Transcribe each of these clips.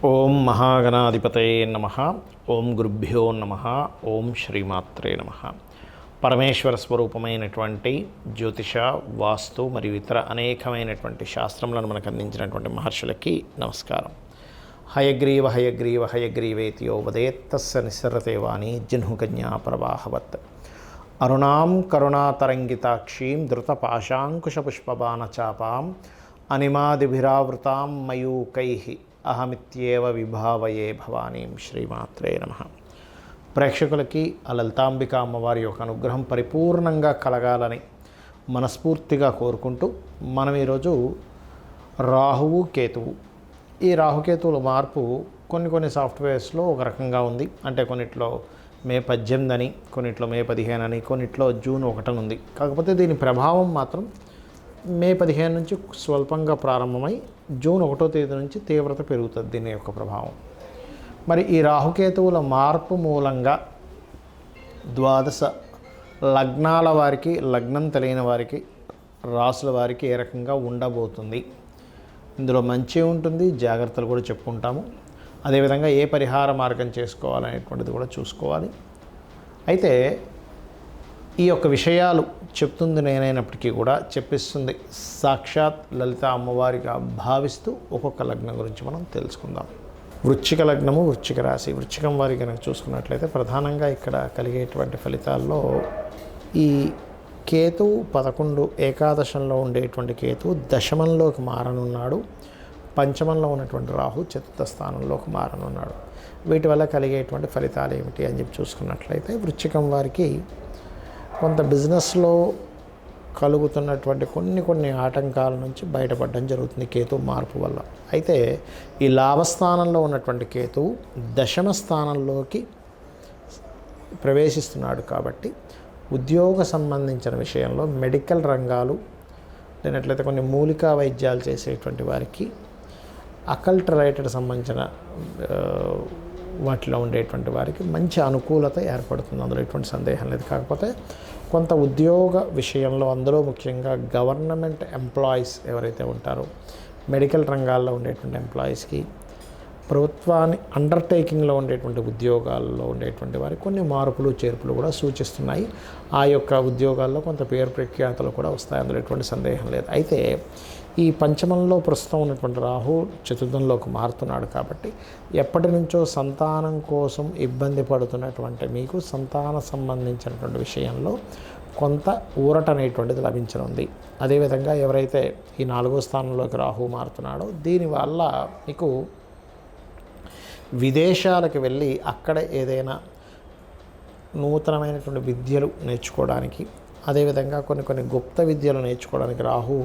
ఓం మహాగణాధిపతయే నమః. ఓం గురుభ్యో నమః. ఓం శ్రీమాత్రే నమః. పరమేశ్వర స్వరూపమైనటువంటి జ్యోతిష, వాస్తు మరియు ఇతర అనేకమైనటువంటి శాస్త్రములను మనకు అందించినటువంటి మహర్షులకి నమస్కారం. హయగ్రీవ హయగ్రీవ హయగ్రీవేతియో వదేత్తస్య నిస్సరతే వాణి జిహ్నుకన్యా ప్రవాహవత్. అరుణాం కరుణాతరంగితాక్షీం ధృతపాశాంకుశపుష్పబాణచాపాం అనిమాదిభిరావృతాం మయూకైః అహమిత్యేవ విభావయే భవానీం. శ్రీమాత్రే నమః. ప్రేక్షకులకి ఆ లలితాంబిక అమ్మవారి యొక్క అనుగ్రహం పరిపూర్ణంగా కలగాలని మనస్ఫూర్తిగా కోరుకుంటూ మనం ఈరోజు రాహువు కేతువు, ఈ రాహుకేతువుల మార్పు కొన్ని సాఫ్ట్వేర్స్లో ఒక రకంగా ఉంది. అంటే కొన్నిట్లో మే 18 అని, కొన్నిట్లో మే 15 అని, కొన్నిట్లో జూన్ 1 ఉంది. కాకపోతే దీని ప్రభావం మాత్రం మే 15 నుంచి స్వల్పంగా ప్రారంభమై జూన్ 1వ తేదీ నుంచి తీవ్రత పెరుగుతుంది దీని యొక్క ప్రభావం. మరి ఈ రాహుకేతువుల మార్పు మూలంగా ద్వాదశ లగ్నాల వారికి, లగ్నం తెలియని వారికి, రాసుల వారికి ఏ రకంగా ఉండబోతుంది, ఇందులో మంచి ఉంటుంది, జాగ్రత్తలు కూడా చెప్పుకుంటాము. అదేవిధంగా ఏ పరిహార మార్గం చేసుకోవాలనేటువంటిది కూడా చూసుకోవాలి. అయితే ఈ యొక్క విషయాలు చెప్తుంది నేనైనప్పటికీ కూడా చెప్పిస్తుంది సాక్షాత్ లలిత అమ్మవారిగా భావిస్తూ ఒక్కొక్క లగ్నం గురించి మనం తెలుసుకుందాం. వృశ్చిక లగ్నము, వృశ్చిక రాశి. వృశ్చికం వారి కనుక చూసుకున్నట్లయితే ప్రధానంగా ఇక్కడ కలిగేటువంటి ఫలితాల్లో ఈ కేతువు 11 ఏకాదశంలో ఉండేటువంటి కేతువు దశమంలోకి మారనున్నాడు. పంచమంలో ఉన్నటువంటి రాహు చతుర్థ స్థానంలోకి మారనున్నాడు. వీటి వల్ల కలిగేటువంటి ఫలితాలు ఏమిటి అని చెప్పి చూసుకున్నట్లయితే వృశ్చికం వారికి కొంత బిజినెస్లో కలుగుతున్నటువంటి కొన్ని ఆటంకాల నుంచి బయటపడడం జరుగుతుంది కేతు మార్పు వల్ల. అయితే ఈ లాభస్థానంలో ఉన్నటువంటి కేతువు దశమ స్థానంలోకి ప్రవేశిస్తున్నాడు కాబట్టి ఉద్యోగ సంబంధించిన విషయంలో మెడికల్ రంగాలు లేనట్లయితే కొన్ని మూలికా వైద్యాలు చేసేటువంటి వారికి, అకల్ట్ రిలేటెడ్ సంబంధించిన వాటిలో ఉండేటువంటి వారికి మంచి అనుకూలత ఏర్పడుతుంది, అందులో ఎటువంటి సందేహం లేదు. కాకపోతే కొంత ఉద్యోగ విషయంలో, అందులో ముఖ్యంగా గవర్నమెంట్ ఎంప్లాయీస్ ఎవరైతే ఉంటారో, మెడికల్ రంగాల్లో ఉండేటువంటి ఎంప్లాయీస్కి, ప్రభుత్వాన్ని అండర్టేకింగ్లో ఉండేటువంటి ఉద్యోగాల్లో ఉండేటువంటి వారికి కొన్ని మార్పులు చేర్పులు కూడా సూచిస్తున్నాయి. ఆ యొక్క ఉద్యోగాల్లో కొంత పేరు ప్రఖ్యాతులు కూడా వస్తాయి, అందులో ఎటువంటి సందేహం లేదు. అయితే ఈ పంచమంలో ప్రస్తుతం ఉన్నటువంటి రాహు చతుర్థంలోకి మారుతున్నాడు కాబట్టి ఎప్పటి నుంచో సంతానం కోసం ఇబ్బంది పడుతున్నటువంటి మీకు సంతాన సంబంధించినటువంటి విషయంలో కొంత ఊరట అనేటువంటిది లభించనుంది. అదేవిధంగా ఎవరైతే ఈ 4వ స్థానంలోకి రాహు మారుతున్నాడో దీనివల్ల మీకు విదేశాలకు వెళ్ళి అక్కడ ఏదైనా నూతనమైనటువంటి విద్యలు నేర్చుకోవడానికి, అదేవిధంగా కొన్ని గుప్త విద్యలు నేర్చుకోవడానికి రాహు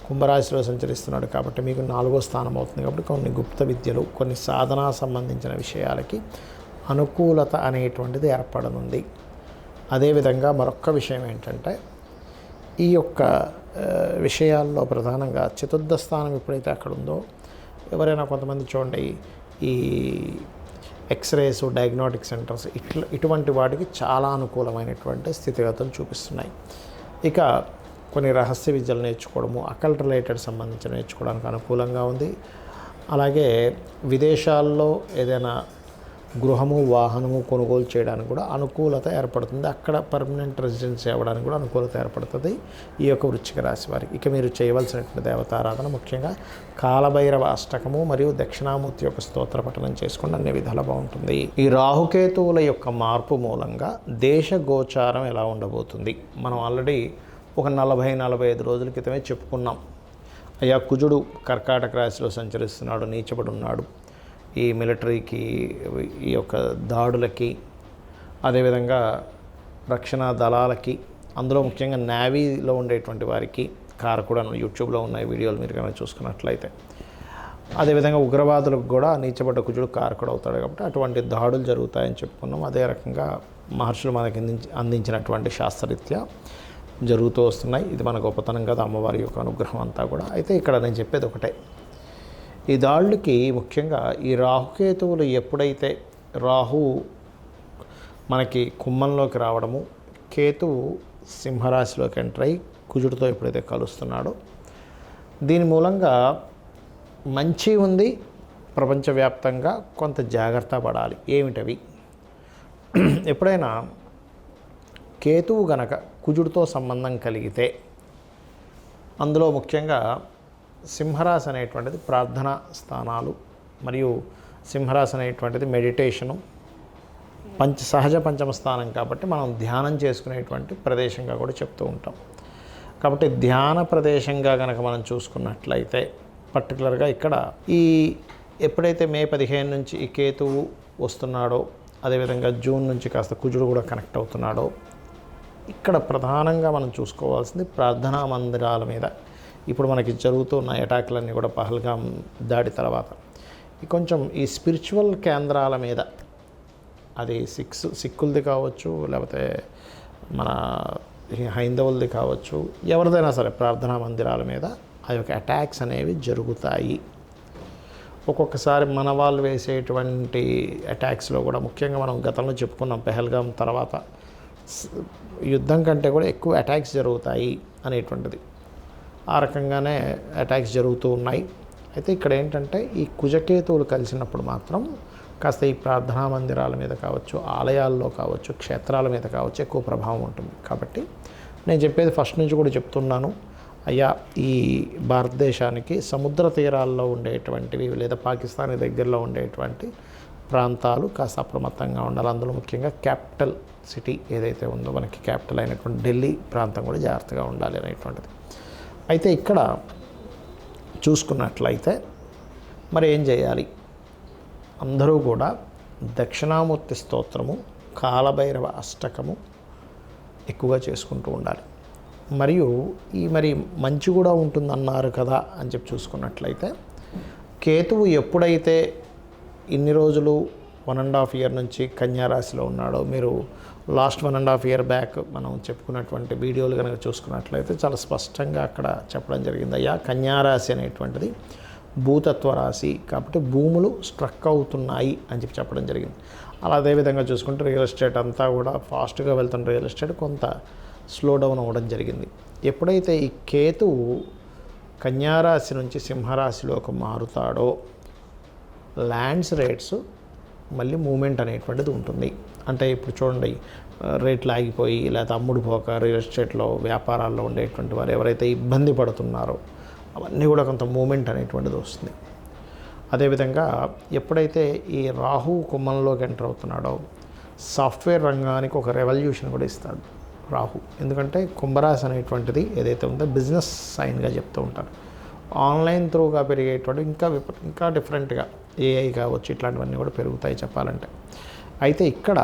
కుంభరాశిలో సంచరిస్తున్నాడు కాబట్టి మీకు 4వ స్థానం అవుతుంది. కాబట్టి కొన్ని గుప్త విద్యలు, కొన్ని సాధనా సంబంధించిన విషయాలకి అనుకూలత అనేటువంటిది ఏర్పడనుంది. అదేవిధంగా మరొక విషయం ఏంటంటే ఈ యొక్క విషయాల్లో ప్రధానంగా చతుర్థ స్థానం ఎప్పుడైతే అక్కడ ఉందో, ఎవరైనా కొంతమంది చూడండి ఈ ఎక్స్రేస్, డయాగ్నోటిక్ సెంటర్స్ ఇటువంటి వాటికి చాలా అనుకూలమైనటువంటి స్థితిగతులు చూపిస్తున్నాయి. ఇక కొన్ని రహస్య విద్యలు నేర్చుకోవడము, అకల్ట్ రిలేటెడ్ సంబంధించిన నేర్చుకోవడానికి అనుకూలంగా ఉంది. అలాగే విదేశాల్లో ఏదైనా గృహము, వాహనము కొనుగోలు చేయడానికి కూడా అనుకూలత ఏర్పడుతుంది. అక్కడ పర్మనెంట్ రెసిడెన్సీ అవ్వడానికి కూడా అనుకూలత ఏర్పడుతుంది ఈ యొక్క వృశ్చిక రాశి వారికి. ఇక మీరు చేయవలసినటువంటి దేవతారాధన ముఖ్యంగా కాలభైరవ అష్టకము మరియు దక్షిణామూర్తి యొక్క స్తోత్ర పఠనం చేసుకుని అన్ని విధాలు బాగుంటుంది. ఈ రాహుకేతువుల యొక్క మార్పు మూలంగా దేశ గోచారం ఎలా ఉండబోతుంది మనం ఆల్రెడీ ఒక 40-45 రోజుల క్రితమే చెప్పుకున్నాం. అయ్యా కుజుడు కర్కాటక రాశిలో సంచరిస్తున్నాడు, నీచబడి ఉన్నాడు. ఈ మిలిటరీకి, ఈ యొక్క దాడులకి, అదేవిధంగా రక్షణ దళాలకి, అందులో ముఖ్యంగా నేవీలో ఉండేటువంటి వారికి కారకుడు యూట్యూబ్లో ఉన్నాయి వీడియోలు మీరు కనుక చూసుకున్నట్లయితే. అదేవిధంగా ఉగ్రవాదులకు కూడా నీచబడ్డ కుజుడు కారకుడు అవుతాడు కాబట్టి అటువంటి దాడులు జరుగుతాయని చెప్పుకున్నాం. అదే రకంగా మహర్షులు మనకి అందించినటువంటి శాస్త్రరీత్యా జరుగుతూ వస్తున్నాయి. ఇది మన గొప్పతనం కదా, అమ్మవారి యొక్క అనుగ్రహం అంతా కూడా. అయితే ఇక్కడ నేను చెప్పేది ఒకటే, ఈ దాడులకి ముఖ్యంగా ఈ రాహుకేతువులు ఎప్పుడైతే రాహు మనకి కుంభంలోకి రావడము, కేతువు సింహరాశిలోకి ఎంటర్ అయ్యి కుజుడితో ఎప్పుడైతే కలుస్తున్నాడో దీని మూలంగా మంచి ఉంది, ప్రపంచవ్యాప్తంగా కొంత జాగ్రత్త పడాలి. ఏమిటవి? ఎప్పుడైనా కేతువు గనక కుజుడితో సంబంధం కలిగితే, అందులో ముఖ్యంగా సింహరాశి అనేటువంటిది ప్రార్థనా స్థానాలు, మరియు సింహరాశి అనేటువంటిది మెడిటేషను, సహజ పంచమ స్థానం కాబట్టి మనం ధ్యానం చేసుకునేటువంటి ప్రదేశంగా కూడా చెప్తూ ఉంటాం. కాబట్టి ధ్యాన ప్రదేశంగా కనుక మనం చూసుకున్నట్లయితే పర్టికులర్గా ఇక్కడ ఎప్పుడైతే మే 15 నుంచి ఈ కేతువు వస్తున్నాడో, అదేవిధంగా జూన్ నుంచి కాస్త కుజుడు కూడా కనెక్ట్ అవుతున్నాడో, ఇక్కడ ప్రధానంగా మనం చూసుకోవాల్సింది ప్రార్థనా మందిరాల మీద ఇప్పుడు మనకి జరుగుతున్న అటాక్లన్నీ కూడా పహల్గాం దాడి తర్వాత కొంచెం ఈ స్పిరిచువల్ కేంద్రాల మీద, అది సిక్కులది కావచ్చు, లేకపోతే మన హైందవులది కావచ్చు, ఎవరిదైనా సరే ప్రార్థనా మందిరాల మీద ఆ యొక్క అటాక్స్ అనేవి జరుగుతాయి. ఒక్కొక్కసారి మన వాళ్ళు వేసేటువంటి అటాక్స్లో కూడా ముఖ్యంగా మనం గతంలో చెప్పుకున్నాం, పెహల్గాం తర్వాత యుద్ధం కంటే కూడా ఎక్కువ అటాక్స్ జరుగుతాయి అనేటువంటిది. ఆ రకంగానే అటాక్స్ జరుగుతూ ఉన్నాయి. అయితే ఇక్కడ ఏంటంటే ఈ కుజకేతువులు కలిసినప్పుడు మాత్రం కాస్త ఈ ప్రార్థనా మందిరాల మీద కావచ్చు, ఆలయాల్లో కావచ్చు, క్షేత్రాల మీద కావచ్చు ఎక్కువ ప్రభావం ఉంటుంది. కాబట్టి నేను చెప్పేది ఫస్ట్ నుంచి కూడా చెప్తున్నాను, అయ్యా ఈ భారతదేశానికి సముద్ర తీరాల్లో ఉండేటువంటివి లేదా పాకిస్తాన్ దగ్గరలో ఉండేటువంటి ప్రాంతాలు కాస్త అప్రమత్తంగా ఉండాలి. అందులో ముఖ్యంగా క్యాపిటల్ సిటీ ఏదైతే ఉందో, మనకి క్యాపిటల్ అయినటువంటి ఢిల్లీ ప్రాంతం కూడా జాగ్రత్తగా ఉండాలి అనేటువంటిది. అయితే ఇక్కడ చూసుకున్నట్లయితే మరి ఏం చేయాలి? అందరూ కూడా దక్షిణామూర్తి స్తోత్రము, కాలభైరవ అష్టకము ఎక్కువగా చేసుకుంటూ ఉండాలి. మరియు మరి మంచి కూడా ఉంటుందన్నారు కదా అని చెప్పి చూసుకున్నట్లయితే, కేతువు ఎప్పుడైతే ఇన్ని రోజులు 1.5 year నుంచి కన్యారాశిలో ఉన్నాడో, మీరు లాస్ట్ 1.5 year బ్యాక్ మనం చెప్పుకున్నటువంటి వీడియోలు కనుక చూసుకున్నట్లయితే చాలా స్పష్టంగా అక్కడ చెప్పడం జరిగింది, అయ్యా కన్యారాశి అనేటువంటిది భూతత్వ రాశి కాబట్టి భూములు స్ట్రక్ అవుతున్నాయి అని చెప్పి చెప్పడం జరిగింది. అలా అదేవిధంగా చూసుకుంటే రియల్ ఎస్టేట్ అంతా కూడా ఫాస్ట్గా వెళ్తున్న రియల్ ఎస్టేట్ కొంత స్లో డౌన్ అవ్వడం జరిగింది. ఎప్పుడైతే ఈ కేతువు కన్యారాశి నుంచి సింహరాశిలోకి మారుతాడో, ల్యాండ్స్ రేట్స్ మళ్ళీ మూమెంట్ అనేటువంటిది ఉంటుంది. అంటే ఇప్పుడు చూడండి, రేట్లు ఆగిపోయి లేకపోతే అమ్ముడు పోక రియల్ ఎస్టేట్లో వ్యాపారాల్లో ఉండేటువంటి వారు ఎవరైతే ఇబ్బంది పడుతున్నారో అవన్నీ కూడా కొంత మూమెంట్ అనేటువంటిది వస్తుంది. అదేవిధంగా ఎప్పుడైతే ఈ రాహు కుంభంలోకి ఎంటర్ అవుతున్నాడో, సాఫ్ట్వేర్ రంగానికి ఒక రెవల్యూషన్ కూడా ఇస్తాడు రాహు. ఎందుకంటే కుంభరాశి అనేటువంటిది ఏదైతే ఉందో బిజినెస్ సైన్గా చెప్తూ ఉంటారు. ఆన్లైన్ త్రూగా పెరిగేటువంటి ఇంకా డిఫరెంట్గా ఏఐ కావచ్చు, ఇట్లాంటివన్నీ కూడా పెరుగుతాయి చెప్పాలంటే. అయితే ఇక్కడ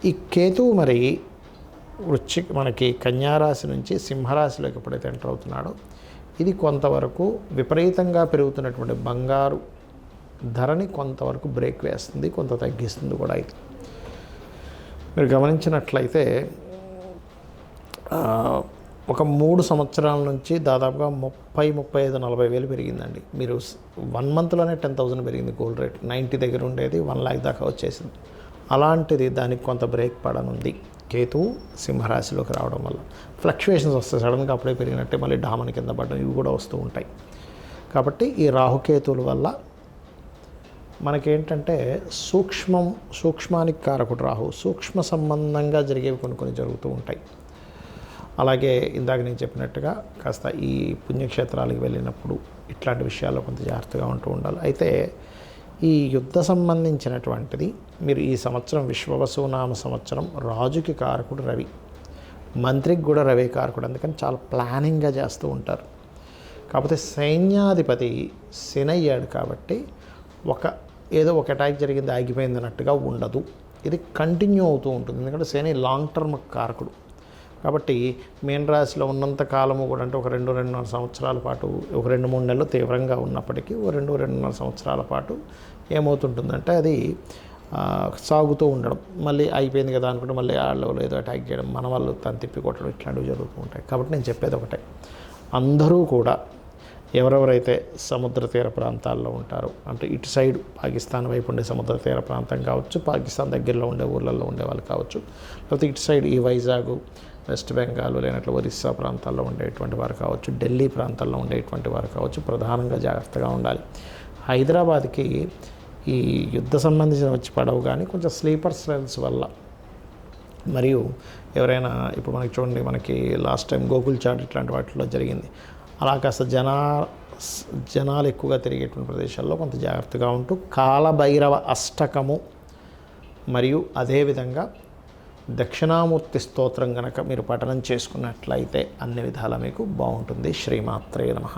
ఈ కేతువు మరి మనకి కన్యారాశి నుంచి సింహరాశిలోకి ఎప్పుడైతే ఎంటర్ అవుతున్నాడో, ఇది కొంతవరకు విపరీతంగా పెరుగుతున్నటువంటి బంగారు ధరని కొంతవరకు బ్రేక్ వేస్తుంది, కొంత తగ్గిస్తుంది కూడా. అయితే మీరు గమనించినట్లయితే ఒక 3 సంవత్సరాల నుంచి దాదాపుగా 35-40 వేలు పెరిగిందండి. మీరు 1 monthలోనే 10,000 పెరిగింది గోల్డ్ రేట్. 90 దగ్గర ఉండేది 1 lakh దాకా వచ్చేసింది. అలాంటిది దానికి కొంత బ్రేక్ పడనుంది కేతువు సింహరాశిలోకి రావడం వల్ల. ఫ్లక్చువేషన్స్ వస్తాయి, సడన్గా అప్పుడే పెరిగినట్టే మళ్ళీ డామని కింద పడడం, ఇవి కూడా వస్తూ ఉంటాయి. కాబట్టి ఈ రాహుకేతువుల వల్ల మనకేంటంటే సూక్ష్మానికి కారకుడు రాహు, సూక్ష్మ సంబంధంగా జరిగేవి కొన్ని జరుగుతూ ఉంటాయి. అలాగే ఇందాక నేను చెప్పినట్టుగా కాస్త ఈ పుణ్యక్షేత్రాలకు వెళ్ళినప్పుడు ఇట్లాంటి విషయాల్లో కొంత జాగ్రత్తగా ఉంటూ ఉండాలి. అయితే ఈ యుద్ధ సంబంధించినటువంటిది మీరు ఈ సంవత్సరం విశ్వవసునామ సంవత్సరం రాజుకి కారకుడు రవి, మంత్రికి కూడా రవి కారకుడు, అందుకని చాలా ప్లానింగ్గా చేస్తూ ఉంటారు. కాకపోతే సైన్యాధిపతి శని అయ్యాడు కాబట్టి ఏదో ఒక అటాక్ జరిగింది ఆగిపోయింది అన్నట్టుగా ఉండదు, ఇది కంటిన్యూ అవుతూ ఉంటుంది. ఎందుకంటే శని లాంగ్ టర్మ్ కారకుడు కాబట్టి మీన రాశిలో ఉన్నంత కాలము కూడా, అంటే ఒక 2-2.5 సంవత్సరాల పాటు, ఒక 2-3 నెలలు తీవ్రంగా ఉన్నప్పటికీ ఒక 2-2.5 సంవత్సరాల పాటు ఏమవుతుంటుందంటే అది సాగుతూ ఉండడం, మళ్ళీ అయిపోయింది కదా అనుకుంటే మళ్ళీ వాళ్ళు ఏదో అటాక్ చేయడం, మన వాళ్ళు తను తిప్పి కొట్టడం, ఇట్లాంటివి జరుగుతూ ఉంటాయి. కాబట్టి నేను చెప్పేది ఒకటే, అందరూ కూడా ఎవరెవరైతే సముద్ర తీర ప్రాంతాల్లో ఉంటారో, అంటే ఇటు సైడ్ పాకిస్తాన్ వైపు ఉండే సముద్ర తీర ప్రాంతం కావచ్చు, పాకిస్తాన్ దగ్గరలో ఉండే ఊళ్ళల్లో ఉండే వాళ్ళు కావచ్చు, లేకపోతే ఇటు సైడ్ ఈ వైజాగ్, వెస్ట్ బెంగాల్, లేనట్లు ఒరిస్సా ప్రాంతాల్లో ఉండేటువంటి వారు కావచ్చు, ఢిల్లీ ప్రాంతాల్లో ఉండేటువంటి వారు కావచ్చు, ప్రధానంగా జాగ్రత్తగా ఉండాలి. హైదరాబాద్కి ఈ యుద్ధ సంబంధించిన వచ్చి పడవు, కానీ కొంచెం స్లీపర్ సెల్స్ వల్ల, మరియు ఎవరైనా ఇప్పుడు మనకి చూడండి, మనకి లాస్ట్ టైం గోకుల్ చాట్ ఇట్లాంటి వాటిలో జరిగింది. అలా కాస్త జనాలు ఎక్కువగా తిరిగేటువంటి ప్రదేశాల్లో కొంత జాగ్రత్తగా ఉంటూ కాలభైరవ అష్టకము మరియు అదేవిధంగా దక్షిణామూర్తి స్తోత్రం కనుక మీరు పఠనం చేసుకున్నట్లయితే అన్ని విధాలా మీకు బాగుంటుంది. శ్రీమాత్రే నమః.